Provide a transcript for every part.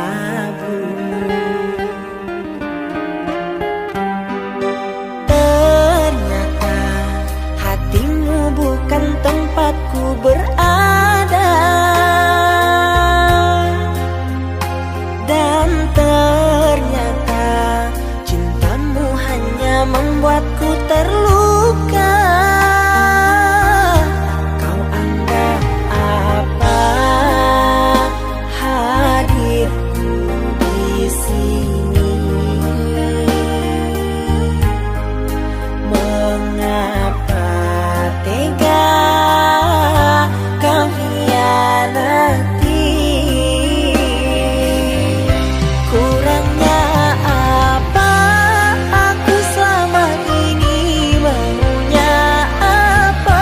labu. Ternyata hatimu bukan tempatku berada, dan ternyata cintamu hanya membuatku terluka. Kau anggap apa hadirku di sini? Mengapa tega kau hianati? Kurangnya apa aku selama ini? Maunya apa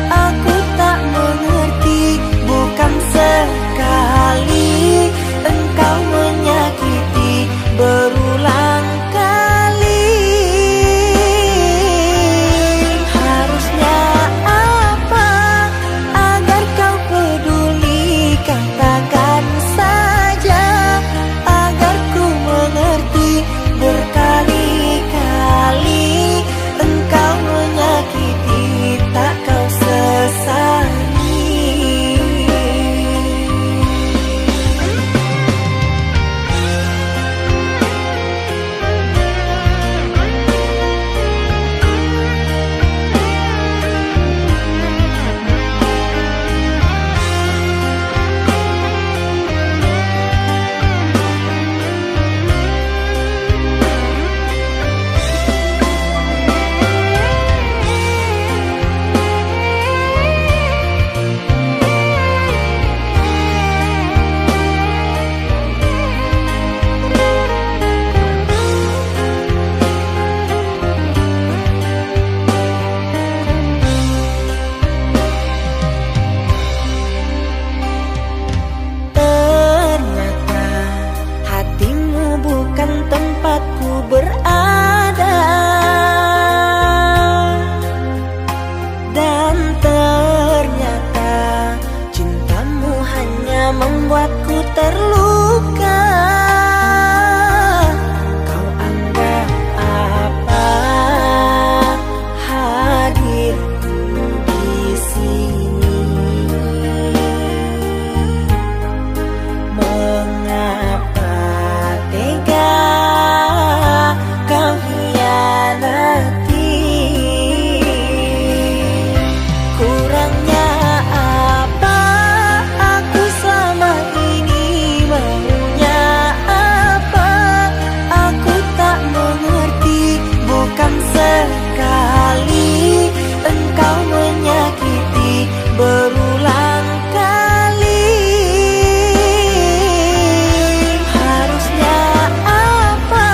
aku tak mengerti. Bukan sekali engkau menyakiti, berulang kali. Harusnya apa agar kau peduli? Katakan saja agar ku mengerti. Berkali-kali engkau menyakiti, tak kau sesali. Ternyata hatimu bukan tempatku berada, dan ternyata cintamu hanya membuatku terluka. Kau anggap apa hadirku di sini? Mengapa tega kau hianati? Kurangnya apa aku selama ini? Maunya apa aku tak mengerti. Bukan sekali engkau menyakiti, berulang kali. Harusnya apa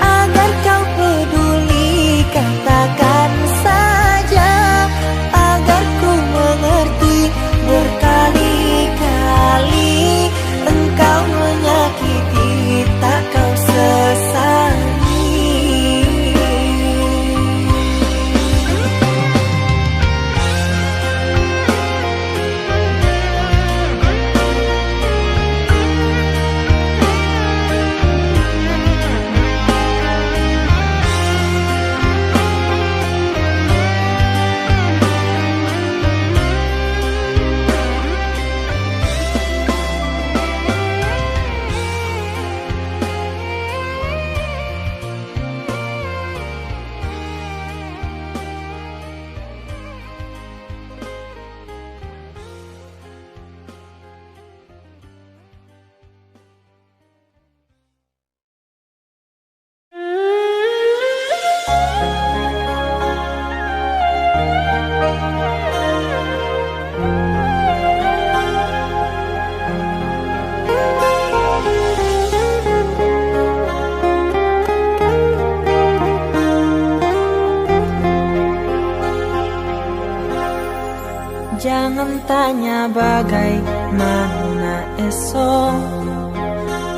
agar kau peduli? Katakan saja agar ku mengerti. Berkali-kali engkau menyakiti, tak kau sesali. Jangan tanya bagaimana esok,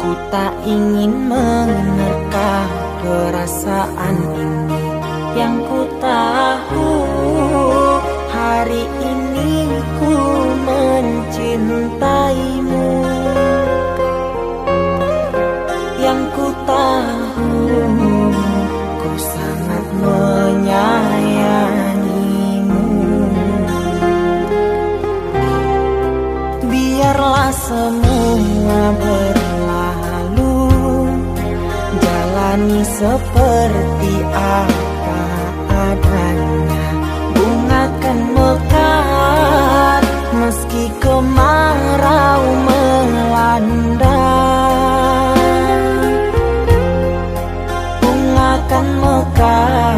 ku tak ingin menerka perasaan ini. Yang ku tahu hari ini ku mencintaimu. seperti apa adanya. Bunga kan mekar meski kemarau melanda. Bunga kan mekar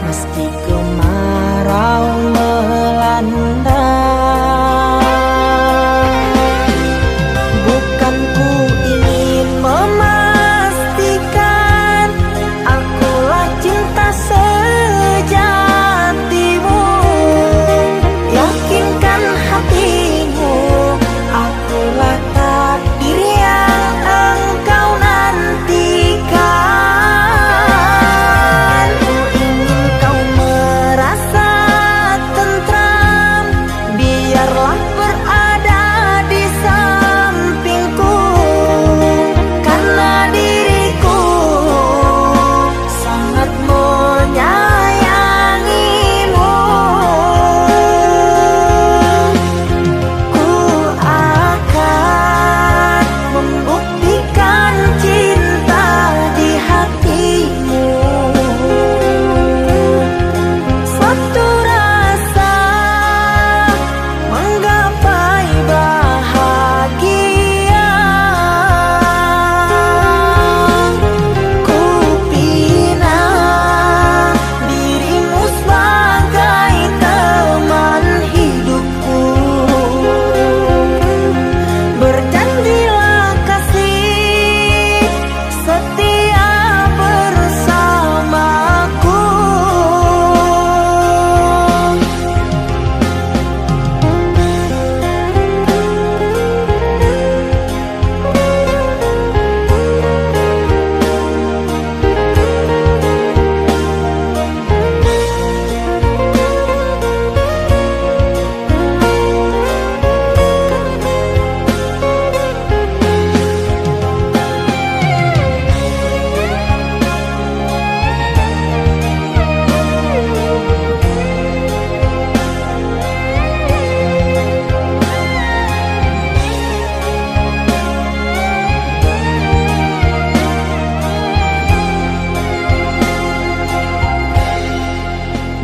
meski kemarau melanda. Bukan ku ingin memastikan akulah cinta sejatimu. Yakinkan hatimu, akulah takdir yang engkau nantikan. Ku ingin kau merasa tentram, biarlah berada di sampingku, karena diriku sangat menyayangimu. Ku akan membuktikan cinta di hatimu. Satu rasa menggapai bahagia. Ku pinang dirimu sebagai teman hidupku. Berjanjilah kasih setia bersamaku.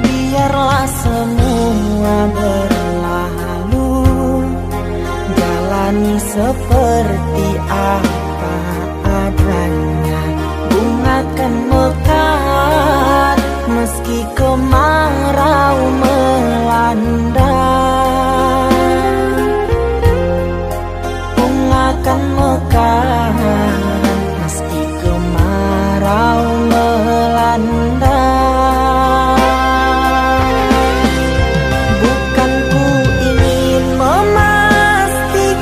Biarlah semua berlalu, jalani seperti apa adanya. Bunga kan mekar meski kemarau melanda. Bunga kan mekar meski kemarau melanda. Bukan ku ingin memastikan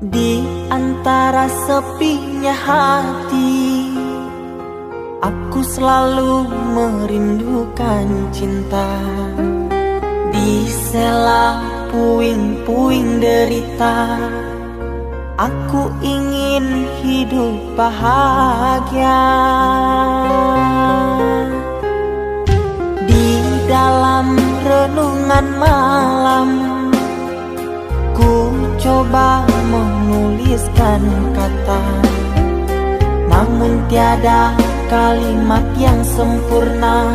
Di antara sepinya hati, aku selalu merindukan cinta. Di sela puing-puing derita, aku ingin hidup bahagia. Di dalam renungan malam, ku coba menuliskan kata, namun tiada kalimat yang sempurna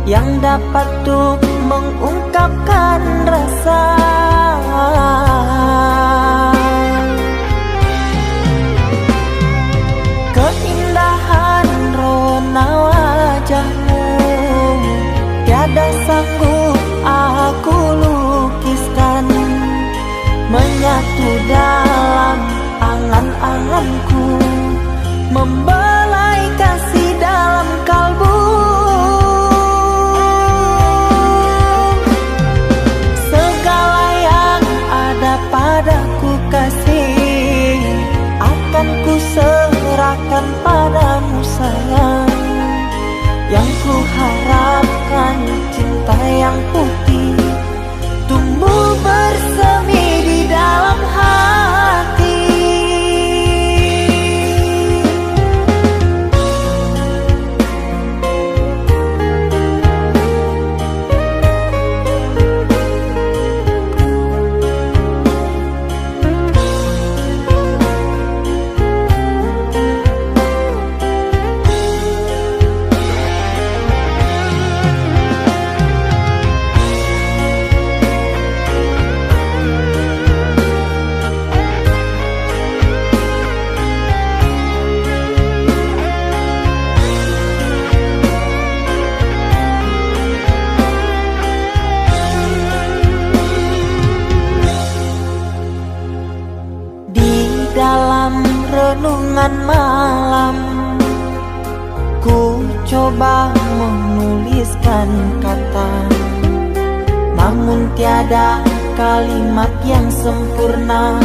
yang dapat untuk mengungkapkan rasa. Keindahan rona wajahmu tiada sanggup aku lukiskan, menyatu dalam angan-anganku, membelai kasih dalam kalbu. Segala yang ada padaku kasih, akan ku serahkan padamu sayang. Yang ku harapkan cinta yang putih tumbuh bersemi di dalam hati. Dalam renungan malam, ku coba menuliskan kata, namun tiada kalimat yang sempurna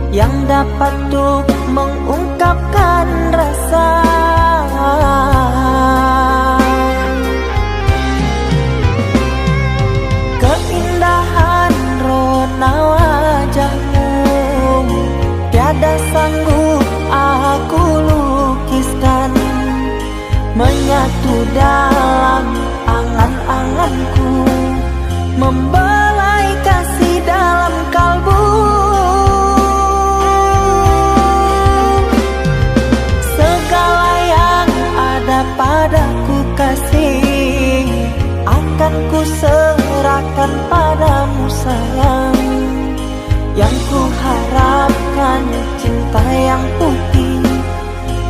yang dapat untuk mengungkapkan rasa. Keindahan rona wajahmu tiada sanggup aku lukiskan, menyatu dalam angan-anganku, membelai kasih dalam kalbu. Segala yang ada padaku kasih, akan ku serahkan padamu sayang. Yang ku harapkan cinta yang putih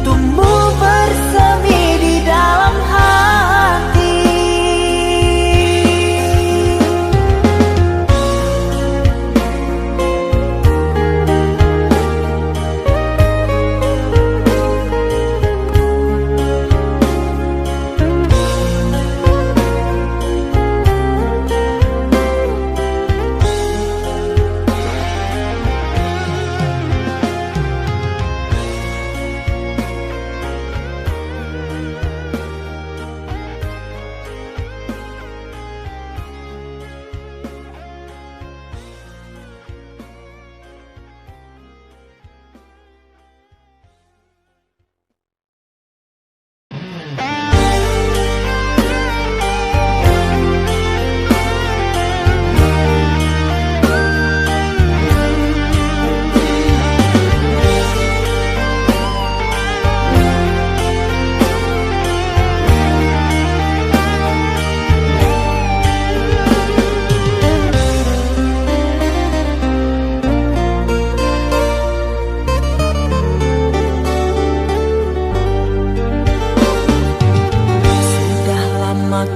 tumbuh bersemi di dalam hati.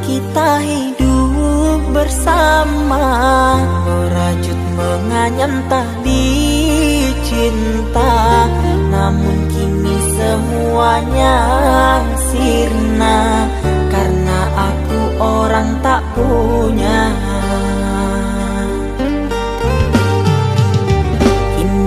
Kita hidup bersama, merajut menganyam tali cinta, namun kini semuanya sirna karena aku orang tak punya. Kini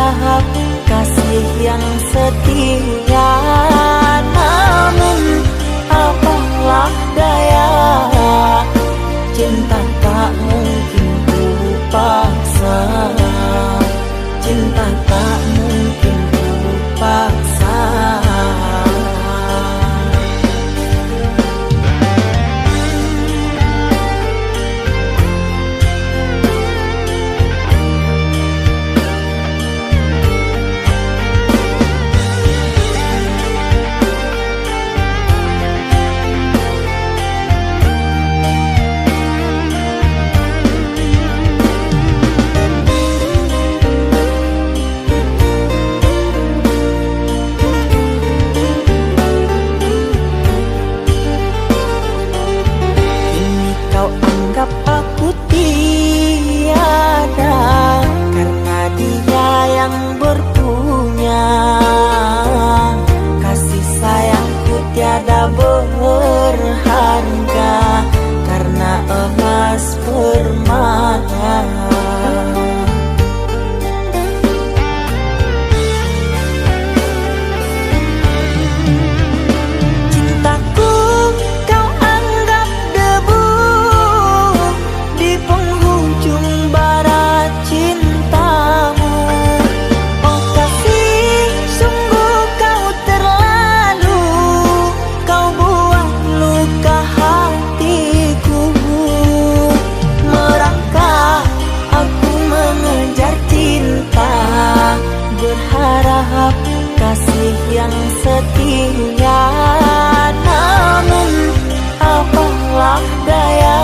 berharap kasih yang setia. Namun apalah daya, cinta tak mungkin ku paksa. Cinta tak mungkin ku paksa. Berharga karena emas permata. Cintaku kau anggap debu di penghujung barat cintamu. Oh kasih, sungguh kau terlalu, kau buat luka hatiku. Merangkak aku mengejar cinta, berharap kasih yang setia. Namun apalah daya,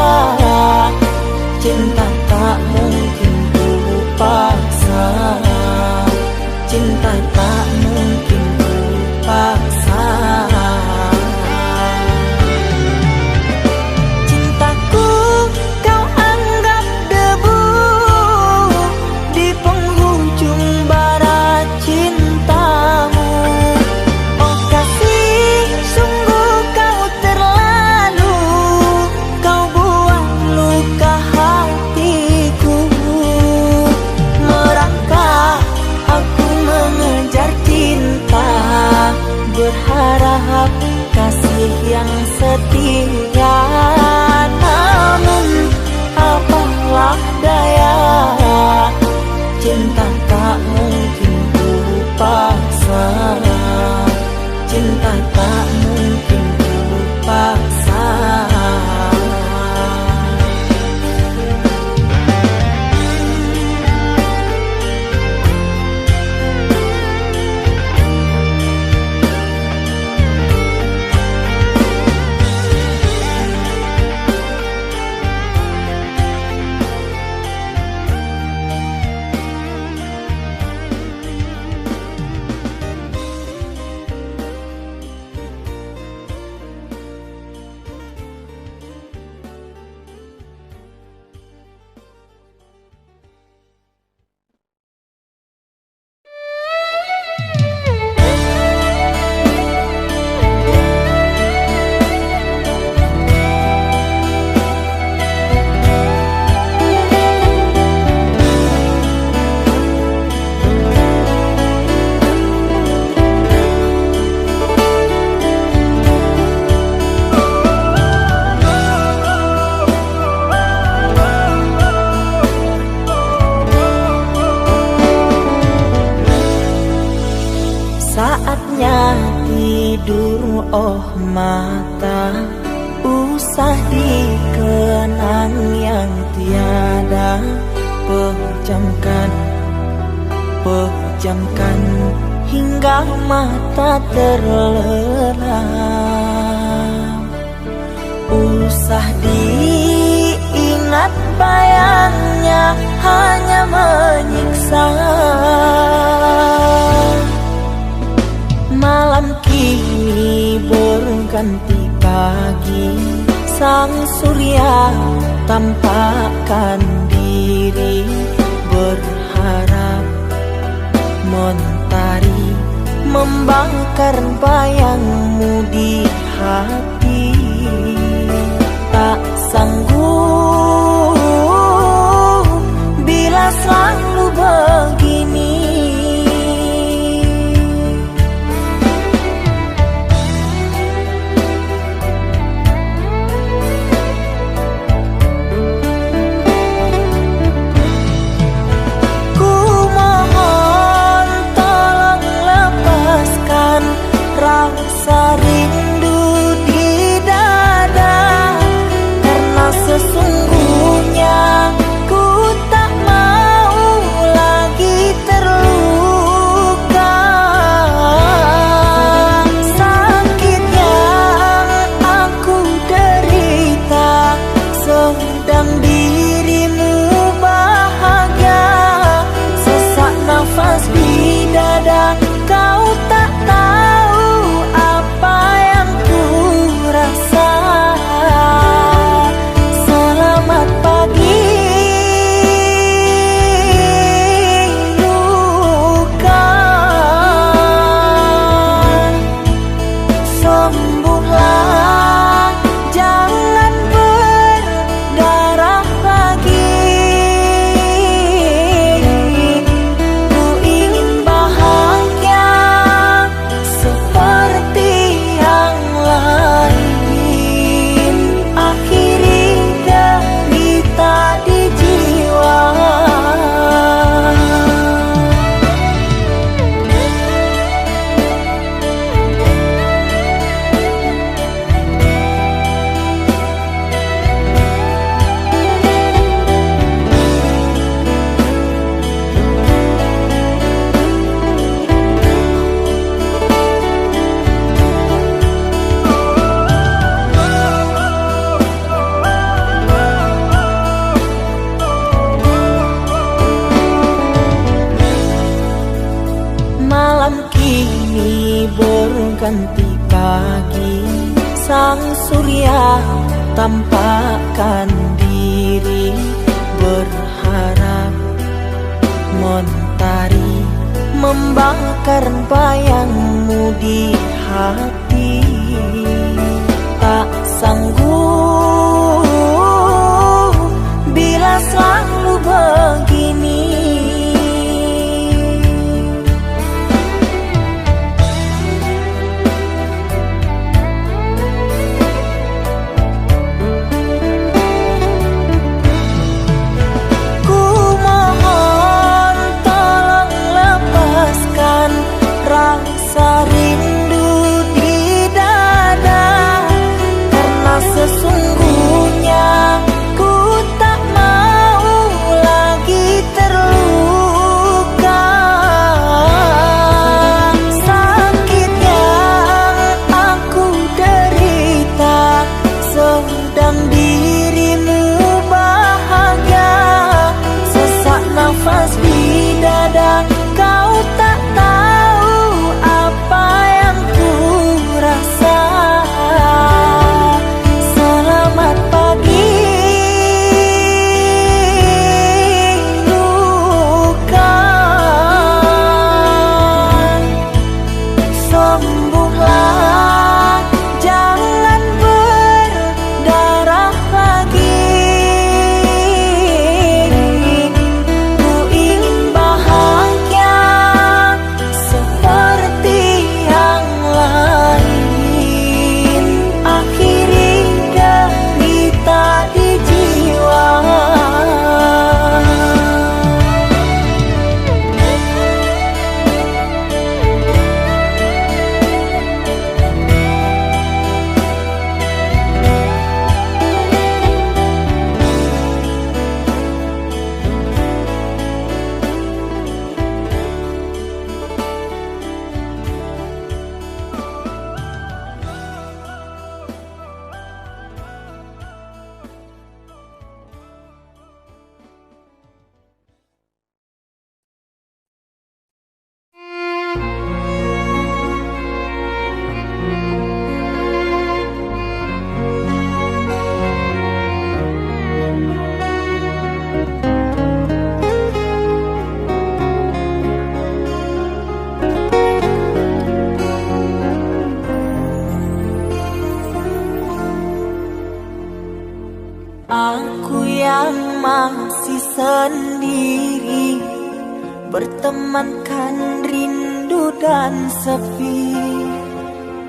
cinta tak mungkin ku paksa. Cinta tak mungkin ku paksa. Cintaku kau anggap debu di penghujung barat cintamu. Oh kasih, sungguh kau terlalu, kau buat luka hatiku. Merangkak aku mengejar cinta, berharap kasih yang setia. Namun apalah daya, cinta tak mungkin ku paksa. Cinta tak mungkin ku paksa. Saatnya tidur, oh mata, usah dikenang yang tiada. Pejamkan hingga mata terlelap. Usah diingat bayangnya, hanya menyiksa. Malam kini berganti pagi, sang surya tampakkan diri, berharap mentari membakar bayangmu di hati. Tak sanggup bila selalu begini, di dada, kau tak tahu apa yang ku rasa. Selamat pagi luka, sembuhlah, jangan berdarah lagi. Ku ingin bahagia seperti yang lain, akhiri derita di jiwa. Malam kini berganti pagi, sang surya tampakkan diri, berharap mentari membakar bayangmu di hati. Tak sanggup bila selalu begini. Ku mohon tolong lepaskan rasa rindu di dada, karena sesungguhnya ku tak mau lagi terluka. Sakit yang aku derita, sedang dirimu bahagia. Sesak nafas di dada, kau tak tahu apa yang ku rasa. Selamat pagi luka, sembuhlah, jangan berdarah lagi. Ku ingin bahagia seperti yang lain, akhiri derita di jiwa. Aku yang masih sendiri, bertemankan rindu dan sepi.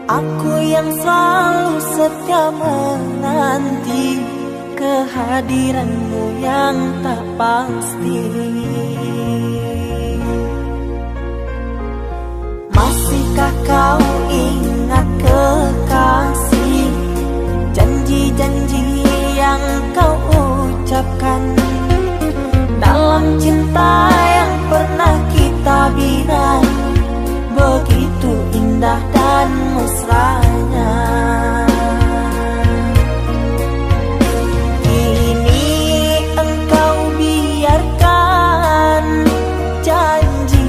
Aku yang selalu setia menanti kehadiranmu yang tak pasti. Masihkah kau ingat kekasih, janji-janji yang kau ucapkan dalam cinta yang pernah kita bina, begitu indah dan mesranya. Kini engkau biarkan janji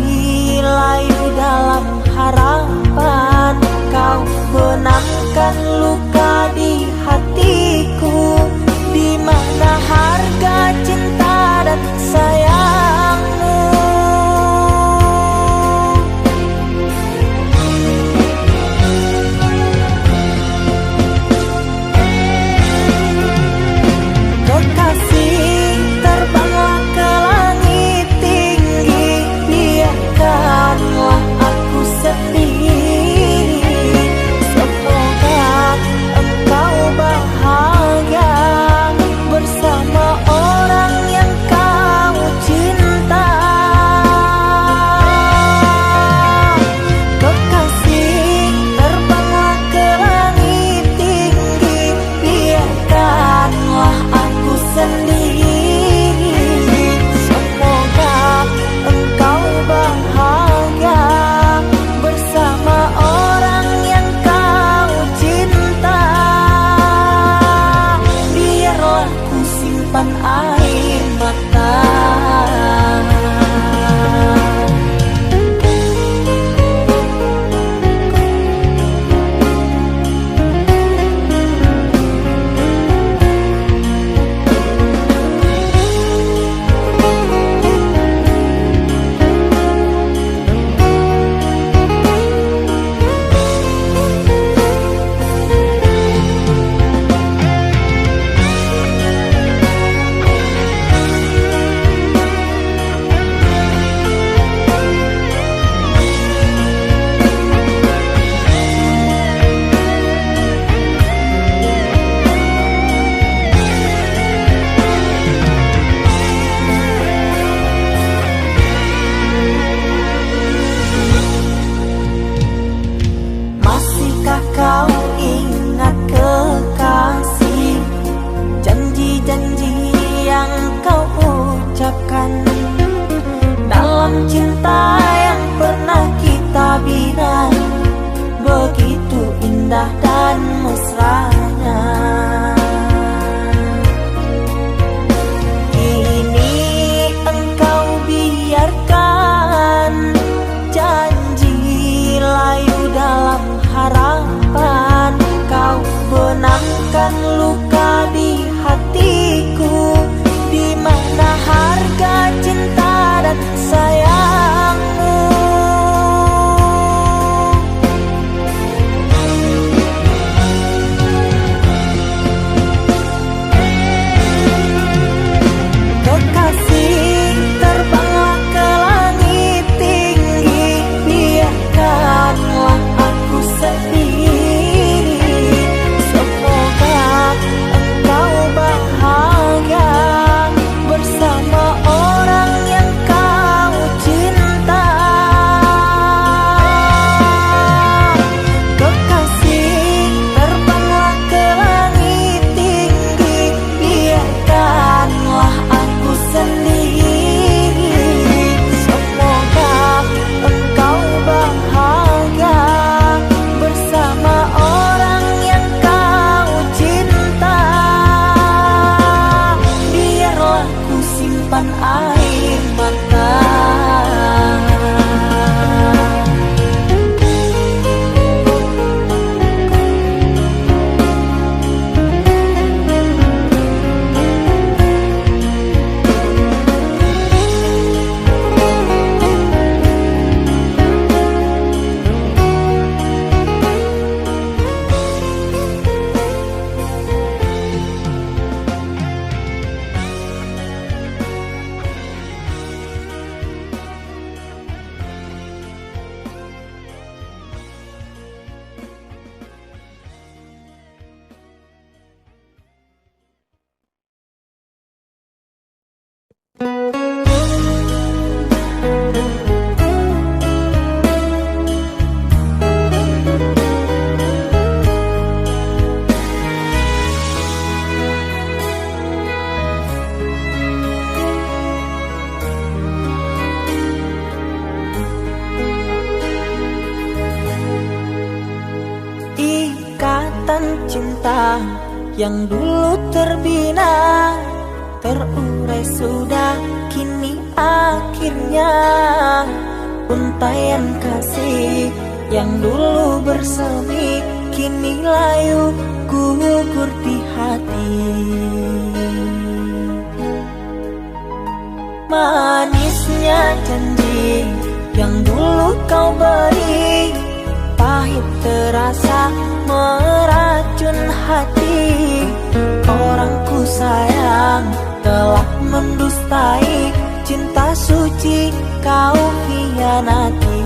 indah dan mesranya. Kini engkau biarkan janji layu dalam harapan. Kau benamkan luka di hatiku, di mana harga cinta dan sayangmu. Kekasih, terbanglah ke langit tinggi, biarkanlah aku sendiri. Semoga engkau bahagia bersama orang yang kau cinta. Kekasih, terbanglah ke langit tinggi, biarkanlah aku sendiri. Semoga engkau bahagia bersama orang yang kau cinta. Biarlah ku simpan air mata. Ikatan cinta yang dulu terbina, terurai sudah kini akhirnya. Untaian kasih yang dulu bersemi, kini layu gugur di hati. Manisnya janji yang dulu kau beri, pahit terasa meracun hati. Orang ku sayang telah mendustai, cinta suci kau hianati.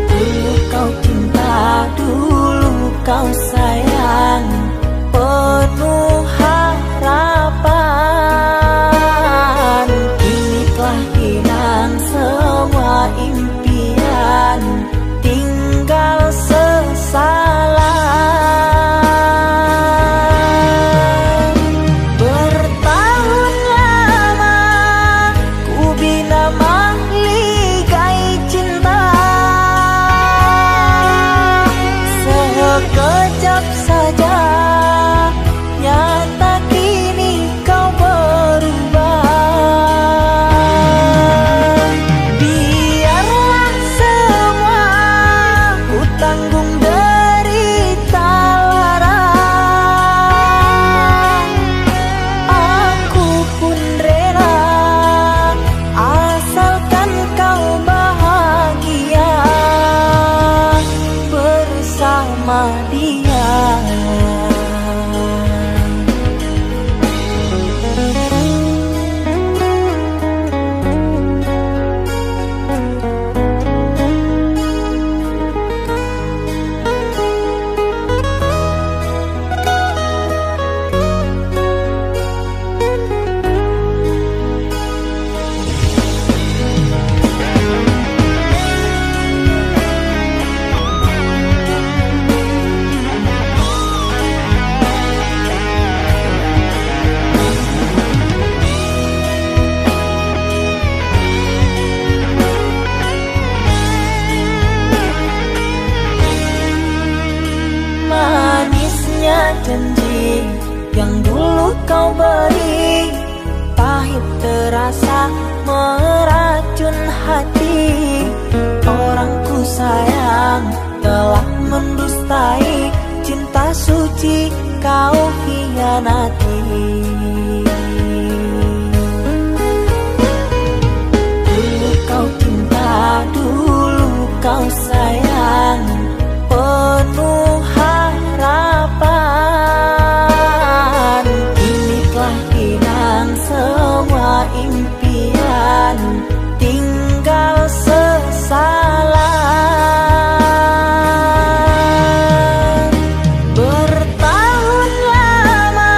Dulu kau cinta, dulu kau sayang, penuh harapan. Kini telah hilang semua impian, tinggal sesalan. Bertahun lama janji yang dulu kau beri, pahit terasa meracun hati. Orang ku sayang telah mendustai cinta suci kau hianati. Dulu kau cinta, dulu kau sayang, penuh harapan. Kini telah hilang semua impian, tinggal sesalan. Bertahun lama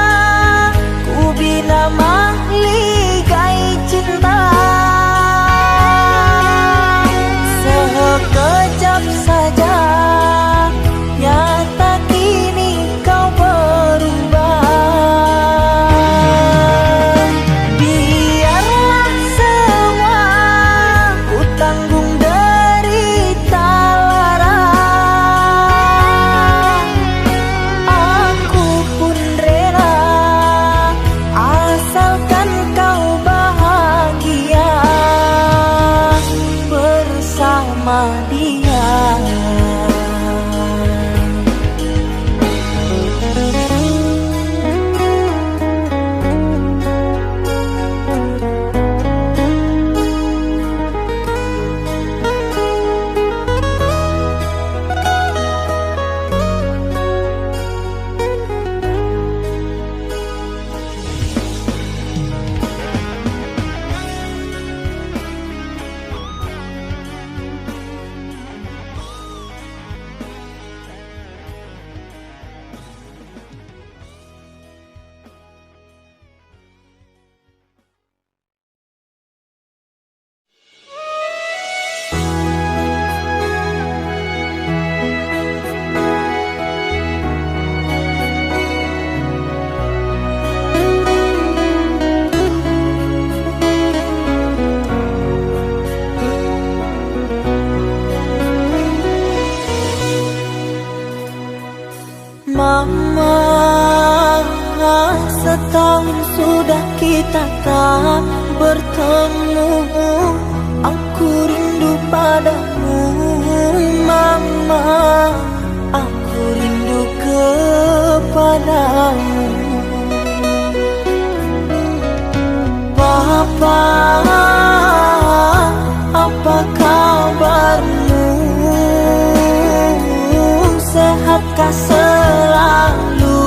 ku bina mahligai cinta, sekejap saja nyata kini kau berubah. Biarlah semua ku tanggung derita lara, aku pun rela asalkan kau bahagia bersama dia. Mama, setahun sudah kita tak bertemu. Aku rindu padamu, Mama. Aku rindu kepadamu. Papa, apa kabarmu? Sehatkah selalu?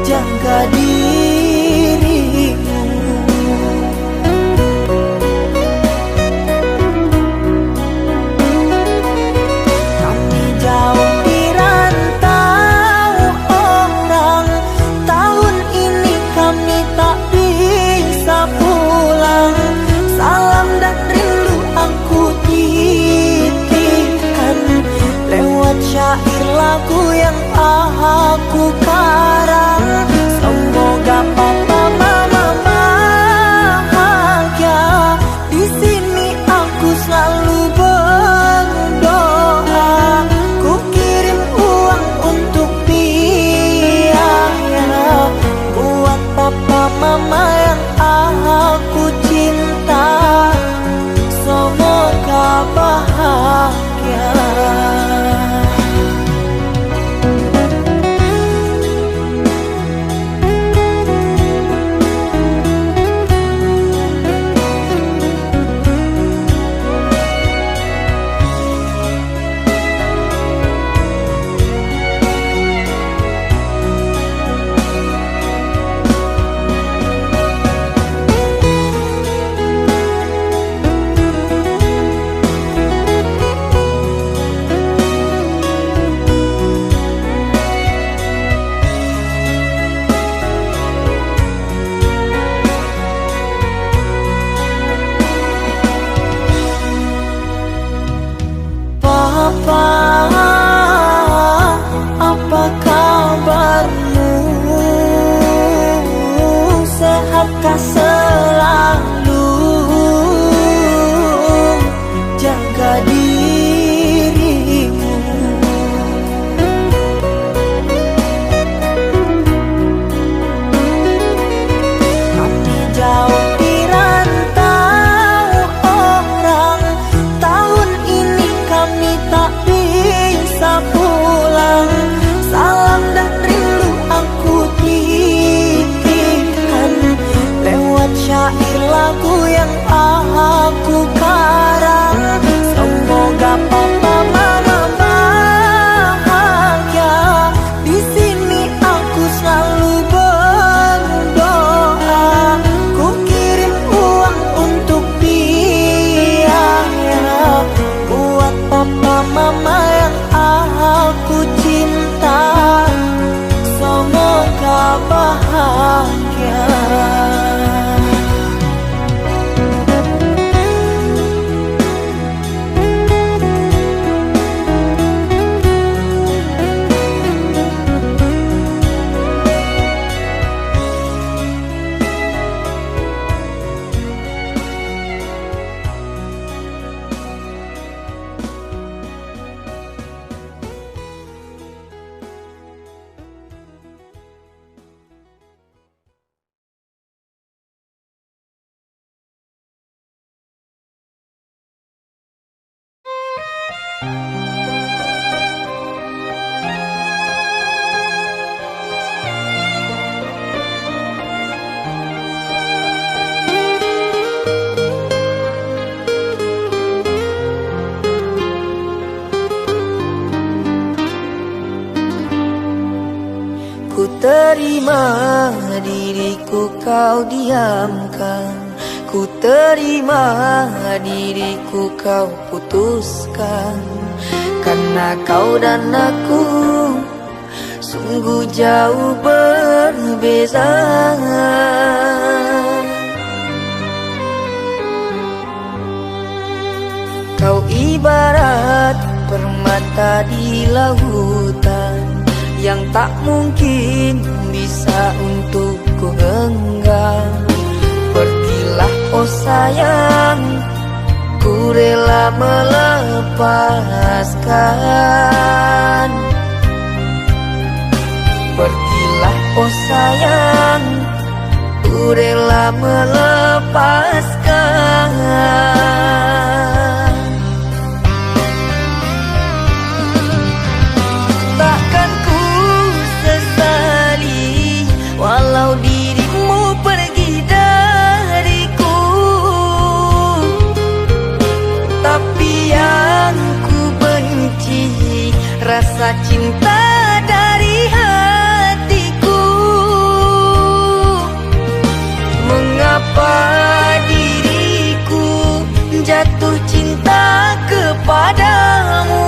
Jaga dirimu. Kami jauh di rantau orang, tahun ini kami tak bisa pulang. Salam dan rindu aku titipkan lewat syair lagu yang aku karang. Semoga papa mama bahagia. Di sini aku selalu berdoa. Ku kirim uang untuk biaya buat papa mama yang aku cinta. Semoga bahagia. syair lagu yang aku karang. Semoga papa mama bahagia. Di sini aku selalu berdoa. Ku kirim uang untuk biaya buat papa mama yang aku cinta. Semoga bahagia. Ku terima diriku kau diamkan, ku terima diriku kau putuskan. Karena kau dan aku sungguh jauh berbeza. Kau ibarat permata di lautan yang tak mungkin bisa untuk ku genggam. Pergilah oh sayang, ku rela melepaskan. Pergilah oh sayang, ku rela melepaskan. Takkan ku sesali walau dirimu pergi dariku. Tapi yang ku benci rasa cinta dari hatiku. Mengapa diriku jatuh cinta kepadamu,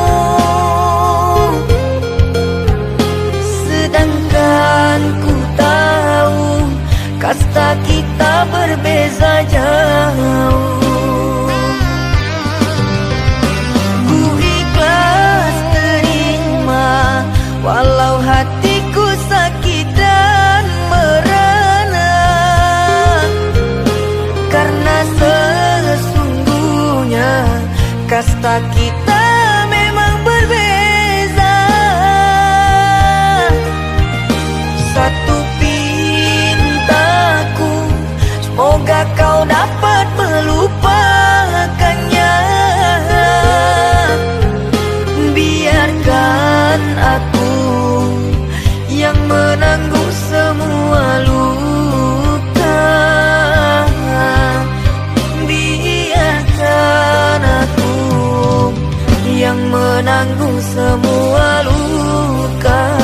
sedangkan ku tahu kasta kita berbeza jauh. Ku ikhlas terima walau hatiku sakit dan merana. Karena sesungguhnya kasta kita memang berbeza. Satu pintaku, semoga kau dapat melupakannya. Biarkan aku yang menanggung semua luka. Biarkan aku yang menanggung semua luka.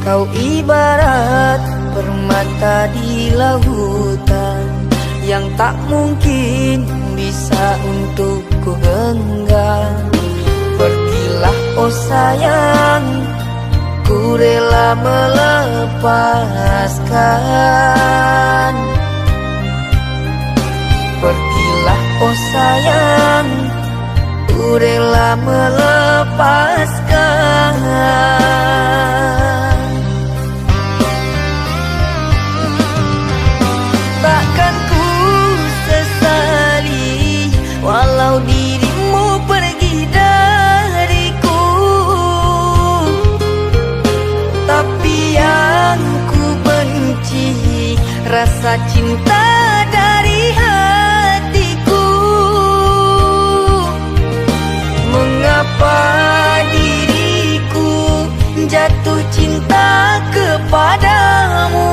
Kau ibarat permata di lautan yang tak mungkin bisa untuk ku genggam. Pergilah oh sayang, ku rela melepaskan. melepaskan. Pergilah oh sayang, ku rela melepaskan. Takkan ku sesali walau dirimu pergi dariku, tapi yang ku benci rasa cinta dari hatiku. Mengapa diriku jatuh cinta kepadamu,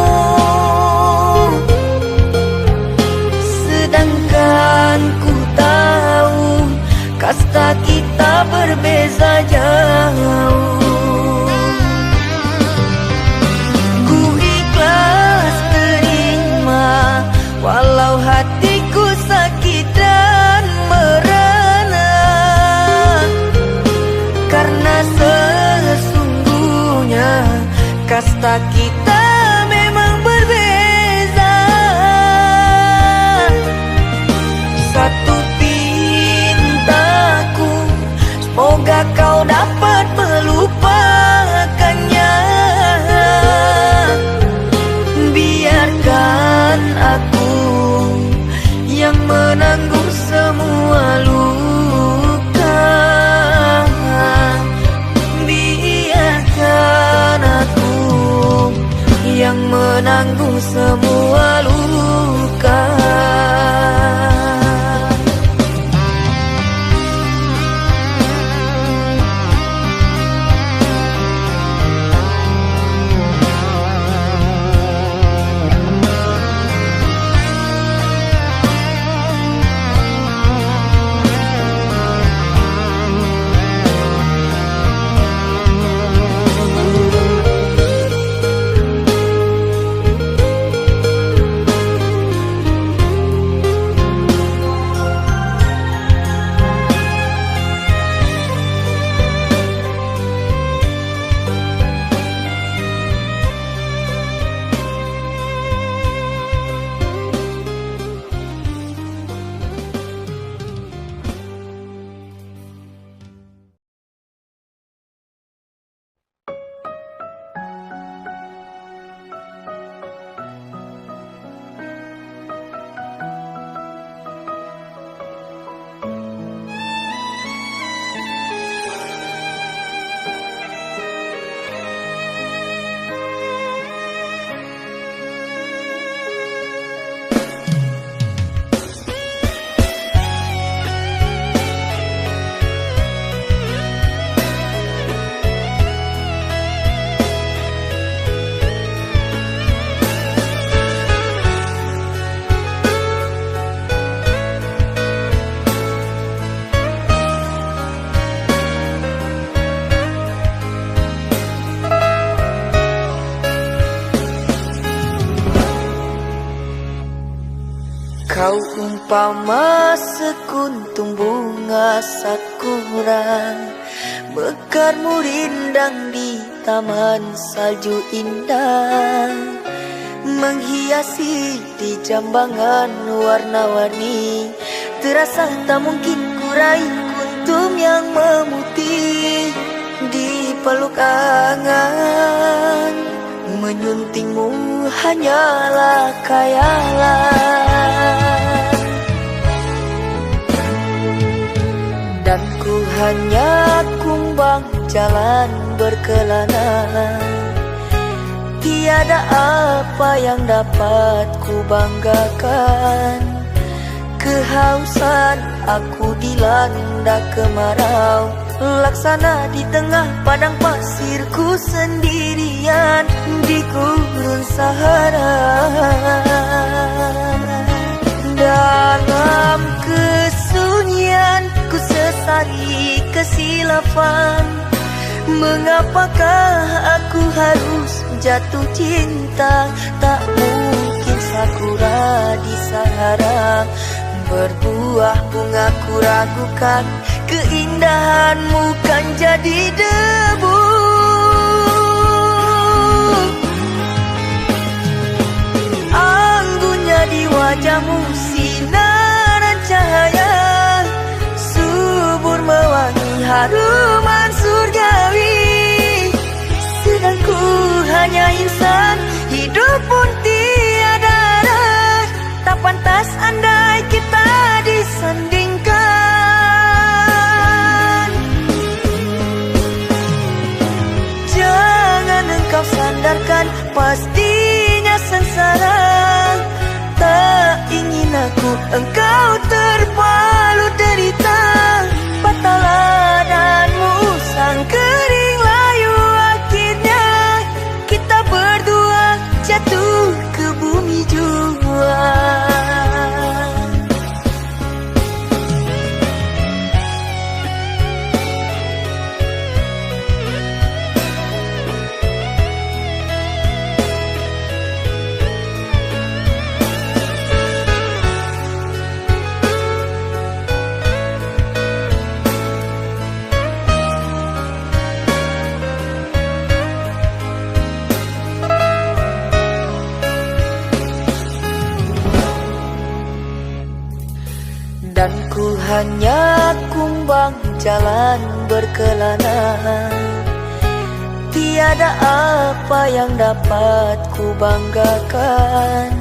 sedangkan ku tahu kasta kita berbeza jauh. Ku ikhlas terima walau hatiku sakit dan merana, karena sesungguhnya kasta kita memang berbeza. Satu pintaku, semoga kau dapat melupakannya. Biarkan aku yang menanggung semua luka. Biarkan aku yang menanggung semua luka. Kau umpama sekuntum bunga sakura, mekarmu rindang di taman salju indah, menghiasi di jambangan warna-warni. Terasa tak mungkin kurai kuntum yang memutih di peluk angan. Menyuntingmu hanyalah khayalan, dan ku hanya kumbang jalan berkelana. Tiada apa yang dapat ku banggakan. Kehausan aku dilanda kemarau, laksana di tengah padang pasirku sendirian di gurun Sahara. Dalam kesunyian ku sesali kesilafan. Mengapakah aku harus jatuh cinta? Tak mungkin sakura di Sahara berbuah bunga, ku ragukan keindahanmu kan jadi debu. hanya insan, hidup pun tiada arah. Tak pantas andai kita disandingkan. Jangan engkau sandarkan, pastinya sengsara. Tak ingin aku engkau terpalu derita. Patahlah dan musang kering layu, akhirnya kita berdua jatuh ke bumi jua. Dan ku hanya kumbang jalan berkelana. Tiada apa yang dapat ku banggakan.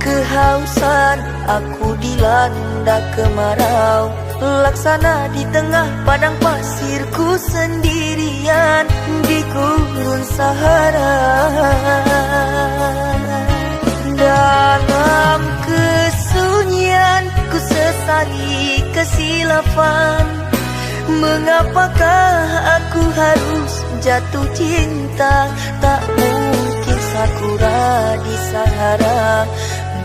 Kehausan aku dilanda kemarau, laksana di tengah padang pasirku sendirian di gurun Sahara. Dalam kesunyian ku sesali kesilapan. Mengapakah aku harus jatuh cinta? Tak mungkin sakura di Sahara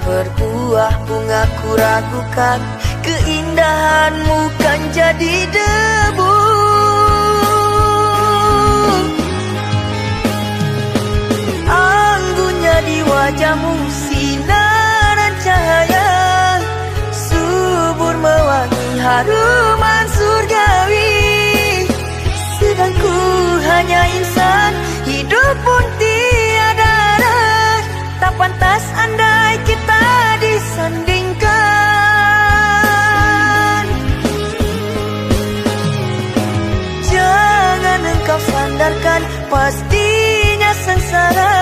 berbuah bunga, ku ragukan keindahanmu kan jadi debu. Anggunnya di wajahmu sinaran cahaya, subur mewangi haruman surgawi. Sedang ku hanya insan, hidup pun tiada arah. Tak pantas andai kita disandingkan. Jangan engkau sandarkan, pastinya sengsara.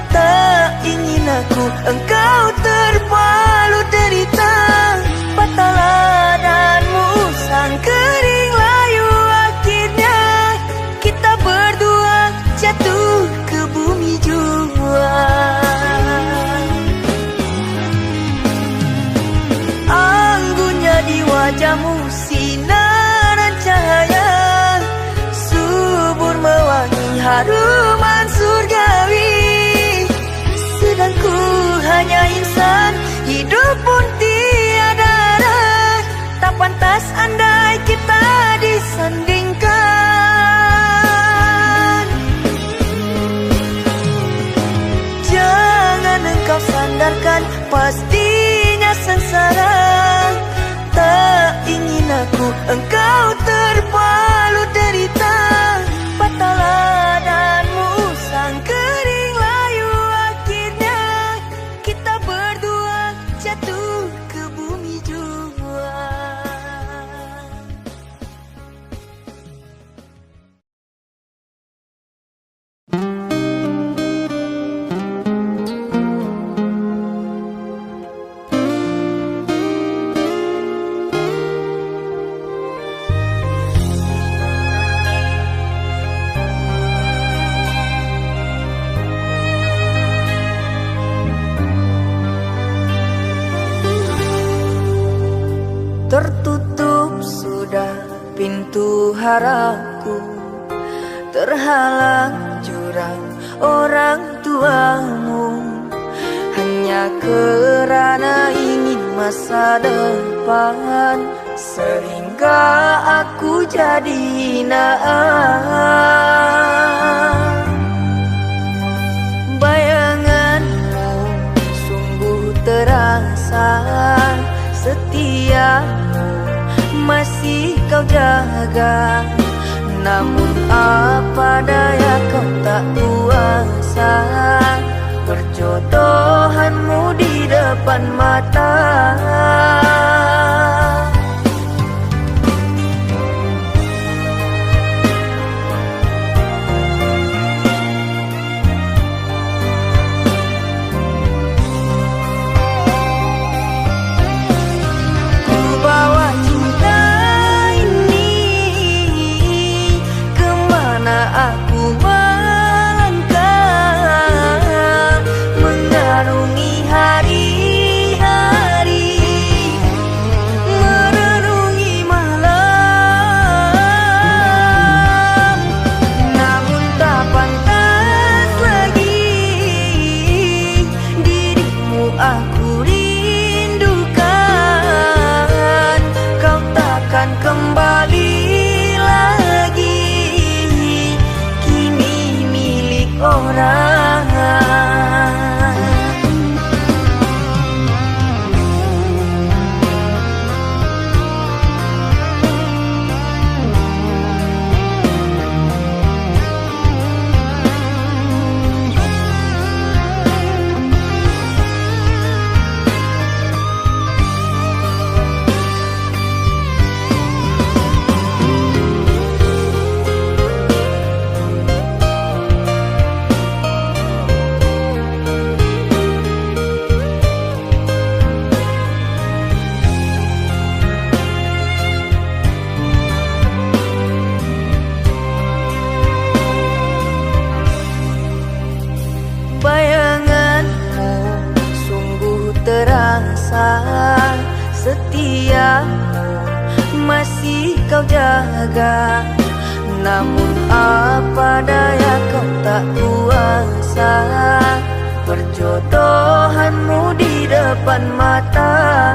Tak ingin aku engkau terpalu derita. Patahlah dan musang kering layu, akhirnya kita berdua jatuh ke bumi jua. Anggunnya di wajahmu sinaran cahaya, subur mewangi haruman surgawi. Sedang ku hanya insan, hidup pun tiada arah. Tak pantas andai kita disandingkan. Jangan engkau sandarkan, pastinya sengsara. Tak ingin aku engkau terpalu derita. Patahlah dan musang kering layu, akhirnya kita berdua jatuh ke bumi jua. Tertutup sudah pintu harapku, terhalang jurang orang tuamu. Hanya kerana ingin masa depan, sehingga aku jadi naas. Bayanganmu sungguh terasa, setiamu masih kau jaga. Namun apa daya kau tak kuasa, perjodohanmu di depan mata. rasa setiamu masih kau jaga. Namun apa daya kau tak kuasa, perjodohanmu di depan mata